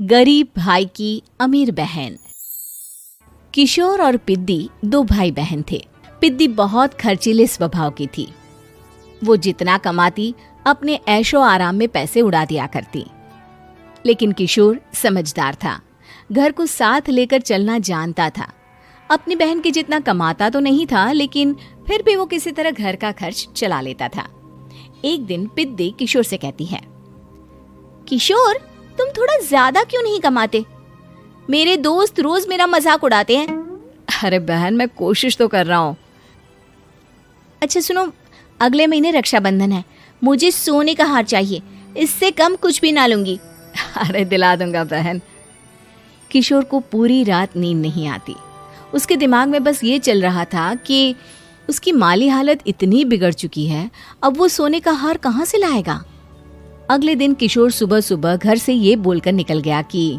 गरीब भाई की अमीर बहन। किशोर और पिद्दी दो भाई बहन थे। पिद्दी बहुत खर्चीले स्वभाव की थी। वो जितना कमाती अपने ऐशो आराम में पैसे उड़ा दिया करती। लेकिन किशोर समझदार था, घर को साथ लेकर चलना जानता था। अपनी बहन के जितना कमाता तो नहीं था, लेकिन फिर भी वो किसी तरह घर का खर्च चला लेता था। एक दिन पिद्दी किशोर से कहती है, किशोर, तुम थोड़ा ज्यादा क्यों नहीं कमाते? मेरे दोस्त रोज मेरा मजाक उड़ाते हैं। अरे बहन, मैं कोशिश तो कर रहा हूँ। अच्छा सुनो, अगले महीने रक्षाबंधन है, मुझे सोने का हार चाहिए, इससे कम कुछ भी ना लूंगी। अरे दिला दूंगा बहन। किशोर को पूरी रात नींद नहीं आती। उसके दिमाग में बस ये चल रहा था कि उसकी माली हालत इतनी बिगड़ चुकी है, अब वो सोने का हार कहाँ से लाएगा। अगले दिन किशोर सुबह सुबह घर से ये बोलकर निकल गया कि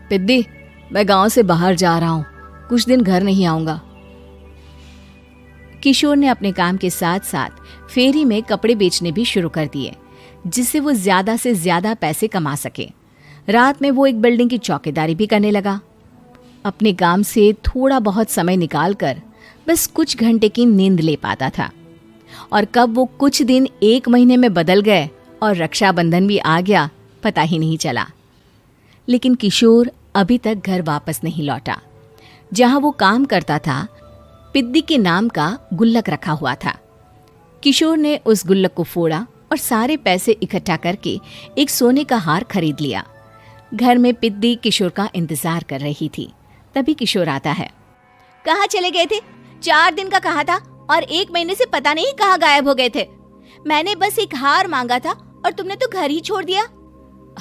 पिद्दी, मैं गांव से बाहर जा रहा हूँ, कुछ दिन घर नहीं आऊंगा। किशोर ने अपने काम के साथ साथ फेरी में कपड़े बेचने भी शुरू कर दिए, जिससे वो ज्यादा से ज्यादा पैसे कमा सके। रात में वो एक बिल्डिंग की चौकीदारी भी करने लगा। अपने काम से थोड़ा बहुत समय निकालकर बस कुछ घंटे की नींद ले पाता था। और कब वो कुछ दिन एक महीने में बदल गए और रक्षाबंधन भी आ गया, पता ही नहीं चला। लेकिन किशोर अभी तक घर वापस नहीं लौटा। जहां वो काम करता था, पिद्दी के नाम का गुल्लक रखा हुआ था। किशोर ने उस गुल्लक को फोड़ा और सारे पैसे इकट्ठा करके एक सोने का हार खरीद लिया। घर में पिद्दी किशोर का इंतजार कर रही थी। तभी किशोर आता है। कहाँ चले गए थे? 4 दिन का कहा था और 1 महीने से पता नहीं कहाँ गायब हो गए थे। मैंने बस एक हार मांगा था और तुमने तो घर ही छोड़ दिया।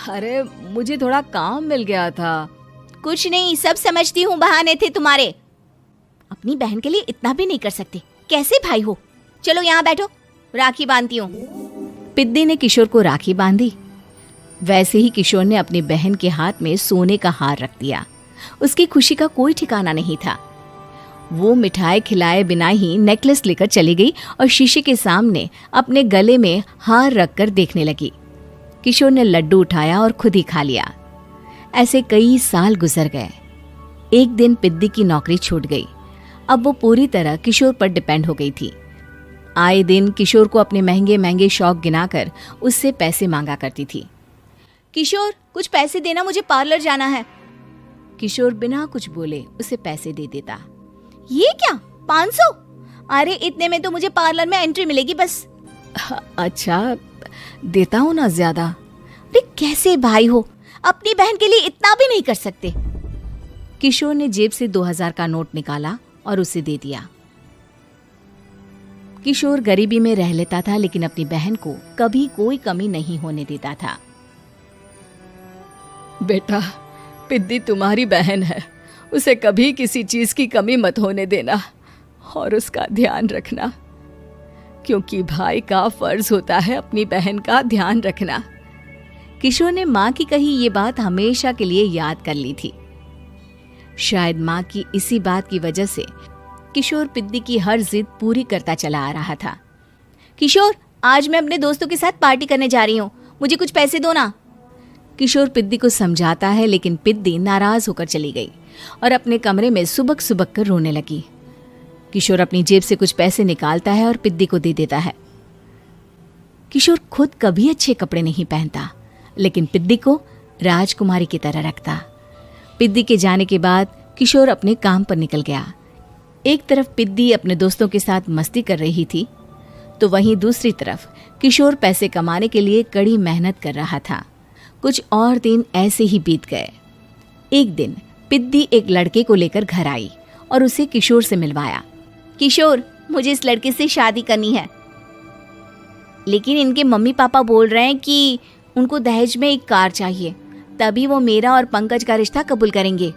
अरे मुझे थोड़ा काम मिल गया था। कुछ नहीं, सब समझती हूँ, बहाने थे तुम्हारे। अपनी बहन के लिए इतना भी नहीं कर सकते, कैसे भाई हो? चलो यहाँ बैठो, राखी बांधती हूँ। पिद्दी ने किशोर को राखी बांधी। वैसे ही किशोर ने अपनी बहन के हाथ में सोने का हार रख दिया। उसकी खुशी का कोई ठिकाना नहीं था। वो मिठाई खिलाए बिना ही नेकलेस लेकर चली गई और शीशे के सामने अपने गले में हार रखकर देखने लगी। किशोर ने लड्डू उठाया और खुद ही खा लिया। ऐसे कई साल गुजर गए। एक दिन पिद्दी की नौकरी छूट गई। अब वो पूरी तरह किशोर पर डिपेंड हो गई थी। आए दिन किशोर को अपने महंगे महंगे शौक गिनाकर उससे पैसे मांगा करती थी। किशोर, कुछ पैसे देना, मुझे पार्लर जाना है। किशोर बिना कुछ बोले उसे पैसे दे देता। ये क्या, 500? अरे इतने में तो मुझे पार्लर में एंट्री मिलेगी बस। अच्छा, देता हूँ ना ज्यादा। अरे कैसे भाई हो, अपनी बहन के लिए इतना भी नहीं कर सकते। किशोर ने जेब से 2000 का नोट निकाला और उसे दे दिया। किशोर गरीबी में रह लेता था, लेकिन अपनी बहन को कभी कोई कमी नहीं होने देता था। बेटा, पिद्दी तुम्हारी बहन है, उसे कभी किसी चीज की कमी मत होने देना और उसका ध्यान रखना, क्योंकि भाई का फर्ज होता है अपनी बहन का ध्यान रखना। किशोर ने माँ की कही ये बात हमेशा के लिए याद कर ली थी। शायद माँ की इसी बात की वजह से किशोर पिद्दी की हर जिद पूरी करता चला आ रहा था। किशोर, आज मैं अपने दोस्तों के साथ पार्टी करने जा रही हूँ, मुझे कुछ पैसे दो ना। किशोर पिद्दी को समझाता है, लेकिन पिद्दी नाराज होकर चली गई और अपने कमरे में सुबक सुबक कर रोने लगी। किशोर अपनी जेब से कुछ पैसे निकालता है और पिद्दी को दे देता है। किशोर खुद कभी अच्छे कपड़े नहीं पहनता, लेकिन पिद्दी को राजकुमारी की तरह रखता। पिद्दी के जाने के बाद किशोर अपने काम पर निकल गया। एक तरफ पिद्दी अपने दोस्तों के साथ मस्ती कर रही थी, तो वहीं दूसरी तरफ किशोर पैसे कमाने के लिए कड़ी मेहनत कर रहा था। कुछ और दिन ऐसे ही बीत गए। एक दिन पिद्दी एक लड़के को लेकर घर आई और उसे किशोर से मिलवाया। किशोर, मुझे इस लड़के से शादी करनी है, लेकिन इनके मम्मी पापा बोल रहे हैं कि उनको दहेज में एक कार चाहिए, तभी वो मेरा और पंकज का रिश्ता कबूल करेंगे।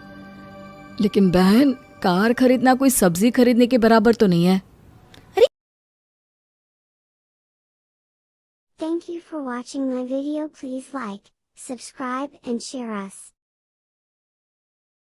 लेकिन बहन, कार खरीदना कोई सब्जी खरीदने के बराबर तो नहीं है। Thank you for watching my video. Please like, subscribe and share us.